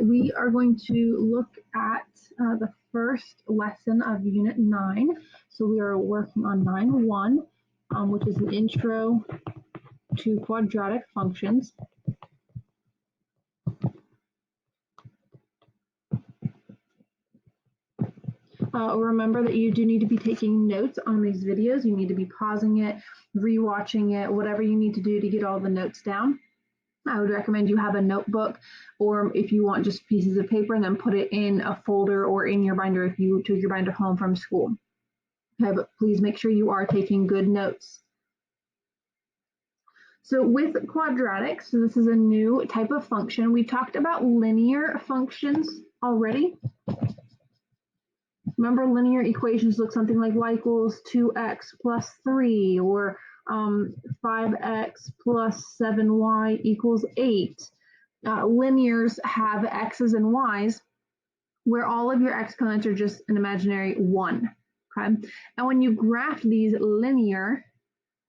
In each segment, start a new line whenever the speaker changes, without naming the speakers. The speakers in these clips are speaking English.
we are going to look at the first lesson of Unit 9. So we are working on 9.1, which is an intro to quadratic functions. Remember that you do need to be taking notes on these videos. You need to be pausing it, rewatching it, whatever you need to do to get all the notes down. I would recommend you have a notebook, or if you want just pieces of paper, and then put it in a folder or in your binder if you took your binder home from school. Okay, but please make sure you are taking good notes. So with quadratics, so this is a new type of function. We talked about linear functions already. Remember, linear equations look something like y equals 2x plus 3, or 5x plus 7y equals 8. Linears have x's and y's, where all of your exponents are just an imaginary 1. Okay? And when you graph these linear,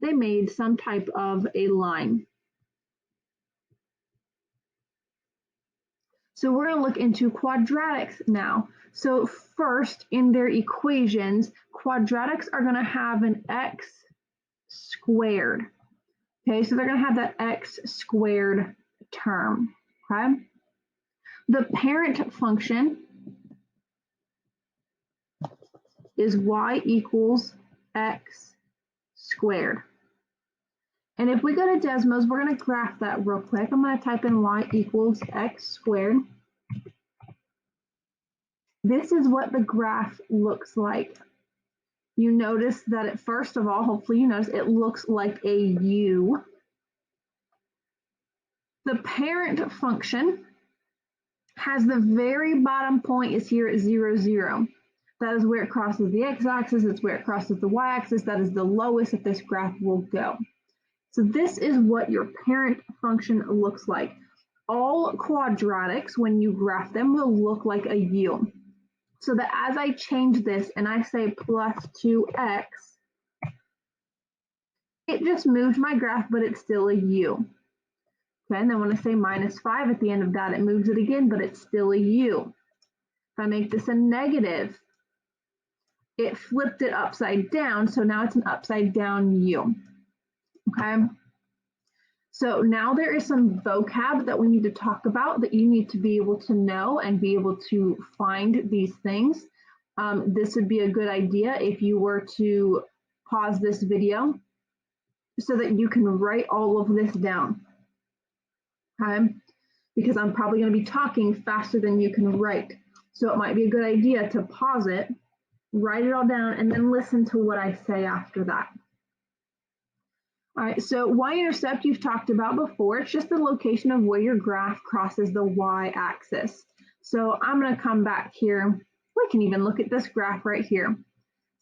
they made some type of a line. So we're going to look into quadratics now. So first, in their equations, quadratics are going to have an x squared. Okay, so they're going to have that x squared term. Okay, the parent function is y equals x squared. And if we go to Desmos, we're going to graph that real quick. I'm going to type in y equals x squared. This is what the graph looks like. You notice that it, first of all, hopefully you notice it looks like a U. The parent function has the very bottom point is here at 0, 0. That is where it crosses the x-axis. It's where it crosses the y-axis. That is the lowest that this graph will go. So this is what your parent function looks like. All quadratics, when you graph them, will look like a U. So that as I change this and I say plus 2x, it just moved my graph, but it's still a U. Okay, and then when I say minus 5 at the end of that, it moves it again, but it's still a U. If I make this a negative, it flipped it upside down, so now it's an upside down U. Okay, so now there is some vocab that we need to talk about that you need to be able to know and be able to find these things. This would be a good idea if you were to pause this video so that you can write all of this down. Okay, because I'm probably going to be talking faster than you can write. So it might be a good idea to pause it, write it all down, and then listen to what I say after that. All right, so y-intercept you've talked about before. It's just the location of where your graph crosses the y-axis. So I'm going to come back here. We can even look at this graph right here.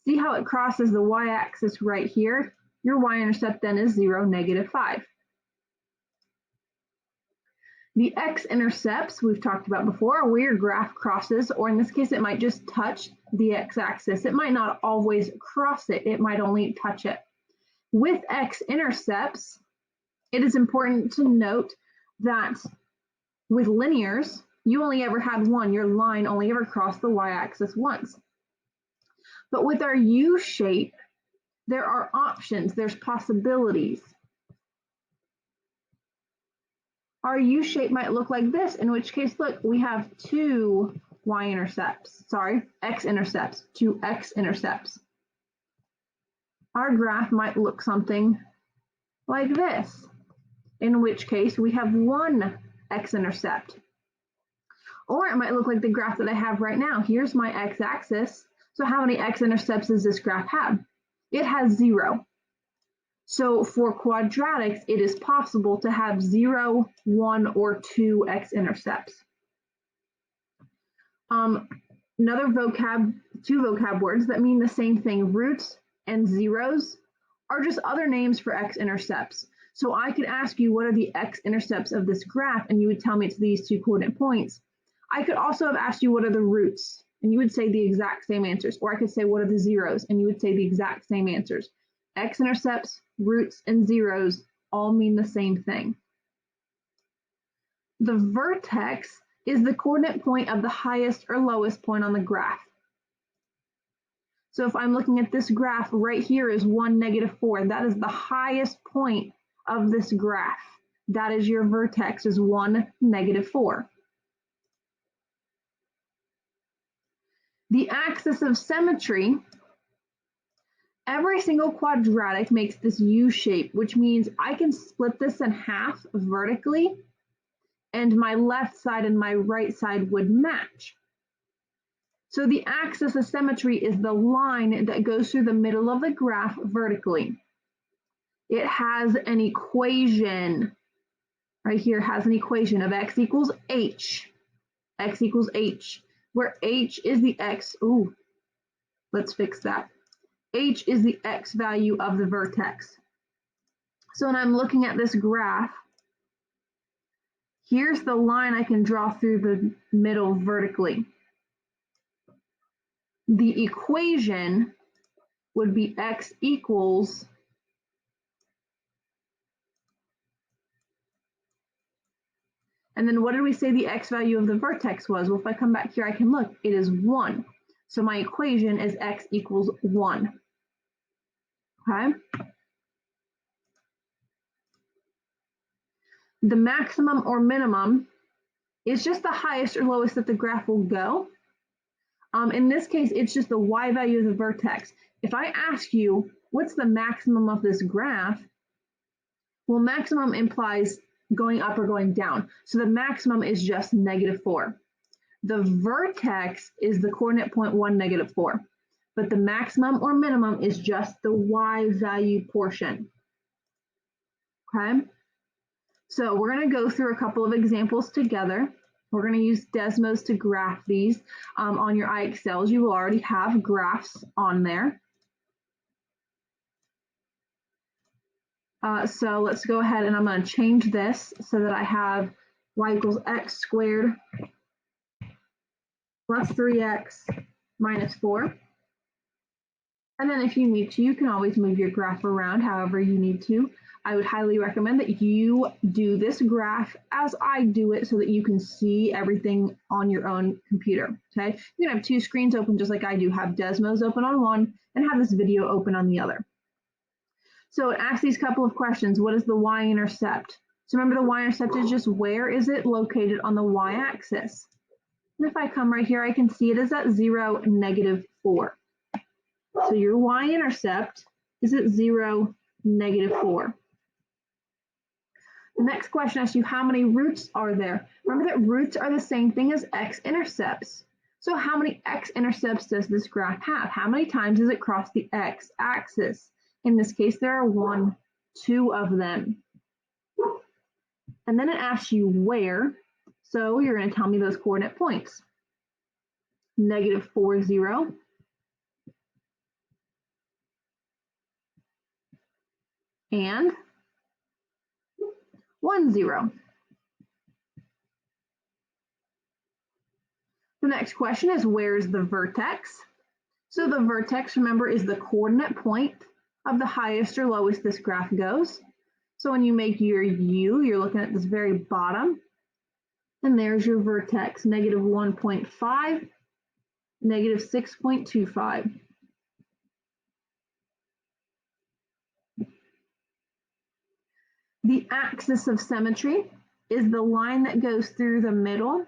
See how it crosses the y-axis right here? Your y-intercept then is 0, -5. The x-intercepts we've talked about before are where your graph crosses, or in this case, it might just touch the x-axis. It might not always cross it. It might only touch it. With x-intercepts, it is important to note that with linears, you only ever had one. Your line only ever crossed the y-axis once. But with our U-shape, there are options. There's possibilities. Our U-shape might look like this, in which case, look, we have two x-intercepts, two x-intercepts. Our graph might look something like this, in which case we have one x-intercept. Or it might look like the graph that I have right now. Here's my x-axis. So how many x-intercepts does this graph have? It has 0. So for quadratics, it is possible to have 0, 1, or 2 x-intercepts. Another two vocab words that mean the same thing, roots and zeros, are just other names for x-intercepts. So I could ask you what are the x-intercepts of this graph, and you would tell me it's these two coordinate points. I could also have asked you what are the roots, and you would say the exact same answers. Or I could say what are the zeros, and you would say the exact same answers. X-intercepts, roots, and zeros all mean the same thing. The vertex is the coordinate point of the highest or lowest point on the graph. So if I'm looking at this graph right here is 1, -4. That is the highest point of this graph. That is your vertex is 1, -4. The axis of symmetry, every single quadratic makes this U shape, which means I can split this in half vertically, and my left side and my right side would match. So the axis of symmetry is the line that goes through the middle of the graph vertically. It has an equation, right here has an equation of x equals h, where h is the x, let's fix that. H is the x value of the vertex. So when I'm looking at this graph, here's the line I can draw through the middle vertically. The equation would be x equals and then what did we say the x value of the vertex was? Well, if I come back here, I can look, it is 1. So my equation is x equals 1. Okay? The maximum or minimum is just the highest or lowest that the graph will go. In this case, it's just the y value of the vertex. If I ask you, what's the maximum of this graph? Well, maximum implies going up or going down. So the maximum is just -4. The vertex is the coordinate point 1, -4. But the maximum or minimum is just the y value portion. Okay? So we're going to go through a couple of examples together. We're going to use Desmos to graph these. On your iExcels, you will already have graphs on there. So let's go ahead and I'm going to change this so that I have y equals x squared plus 3x minus 4. And then if you need to, you can always move your graph around however you need to. I would highly recommend that you do this graph as I do it so that you can see everything on your own computer, okay? You can have 2 screens open just like I do. Have Desmos open on one and have this video open on the other. So it asks these couple of questions. What is the y-intercept? So remember the y-intercept is just where is it located on the y-axis? And if I come right here, I can see it is at 0, -4. So your y-intercept is at 0, -4. The next question asks you how many roots are there? Remember that roots are the same thing as x-intercepts. So how many x-intercepts does this graph have? How many times does it cross the x-axis? In this case, there are 2 of them. And then it asks you where. So you're going to tell me those coordinate points. -4, 0. And 1, 0. The next question is where's the vertex? So the vertex, remember, is the coordinate point of the highest or lowest this graph goes. So when you make your U, you're looking at this very bottom. And there's your vertex, -1.5, -6.25. The axis of symmetry is the line that goes through the middle.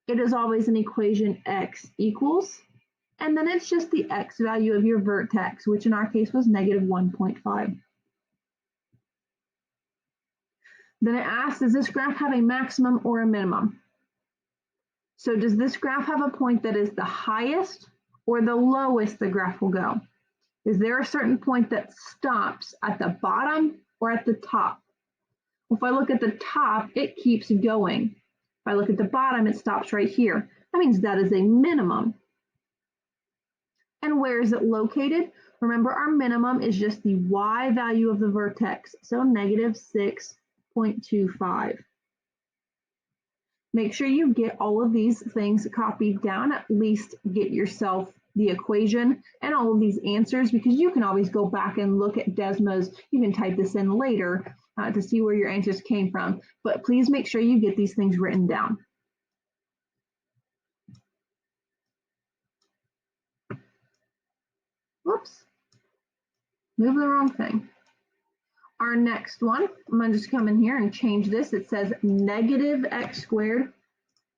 It is always an equation x equals, and then it's just the x value of your vertex, which in our case was -1.5. Then it asks, does this graph have a maximum or a minimum? So does this graph have a point that is the highest or the lowest the graph will go? Is there a certain point that stops at the bottom or at the top? If I look at the top, it keeps going. If I look at the bottom, it stops right here. That means that is a minimum. And where is it located? Remember, our minimum is just the y value of the vertex, so -6.25. Make sure you get all of these things copied down, at least get yourself the equation and all of these answers, because you can always go back and look at Desmos. You can type this in later to see where your answers came from, but please make sure you get these things written down. Whoops, move the wrong thing. Our next one, I'm going to just come in here and change this. It says negative x squared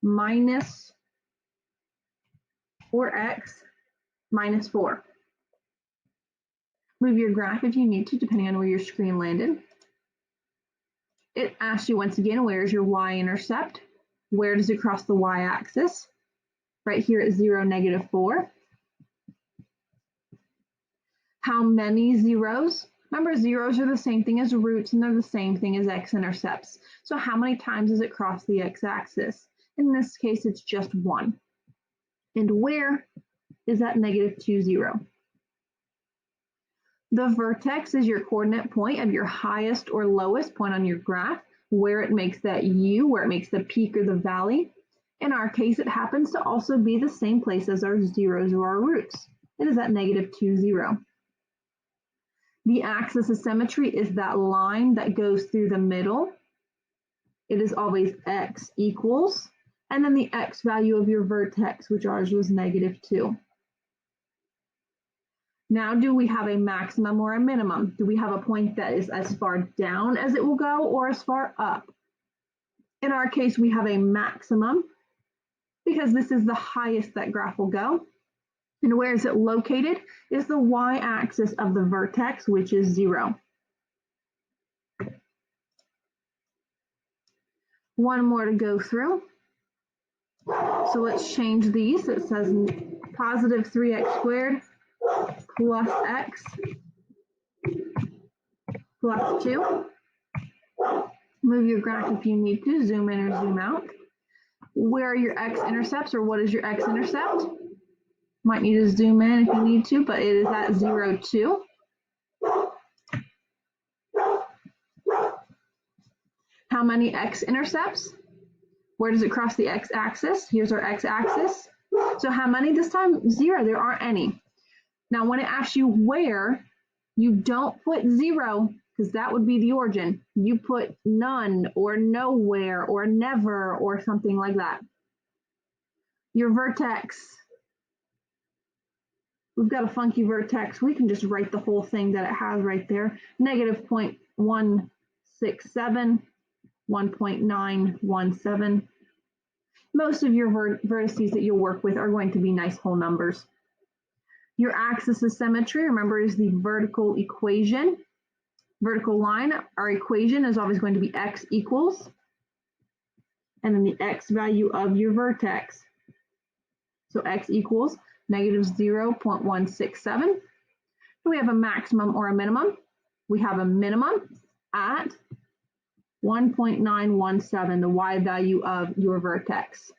minus 4x minus 4. Move your graph if you need to, depending on where your screen landed. It asks you once again, where's your y-intercept? Where does it cross the y-axis? Right here at 0, negative 4. How many zeros? Remember, zeros are the same thing as roots, and they're the same thing as x-intercepts. So how many times does it cross the x-axis? In this case, it's just 1. And where is that negative 2, 0? The vertex is your coordinate point of your highest or lowest point on your graph, where it makes that U, where it makes the peak or the valley. In our case, it happens to also be the same place as our zeros or our roots. It is at negative 2, 0. The axis of symmetry is that line that goes through the middle. It is always x equals, and then the x value of your vertex, which ours was negative 2. Now, do we have a maximum or a minimum? Do we have a point that is as far down as it will go or as far up? In our case, we have a maximum because this is the highest that graph will go. And where is it located? Is the y-axis of the vertex, which is 0. One more to go through. So let's change these. It says positive 3x squared plus x plus 2. Move your graph if you need to, zoom in or zoom out. Where are your x-intercepts, or what is your x-intercept? Might need to zoom in if you need to, but it is at 0, 2. How many x-intercepts? Where does it cross the x-axis? Here's our x-axis. So how many this time? 0, there aren't any. Now when it asks you where, you don't put 0, because that would be the origin. You put none, or nowhere, or never, or something like that. Your vertex. We've got a funky vertex. We can just write the whole thing that it has right there. Negative 0.167, 1.917. Most of your vertices that you'll work with are going to be nice whole numbers. Your axis of symmetry, remember, is the vertical equation. Vertical line, our equation is always going to be x equals, and then the x value of your vertex. So x equals negative 0.167. Do we have a maximum or a minimum? We have a minimum at 1.917, the y value of your vertex.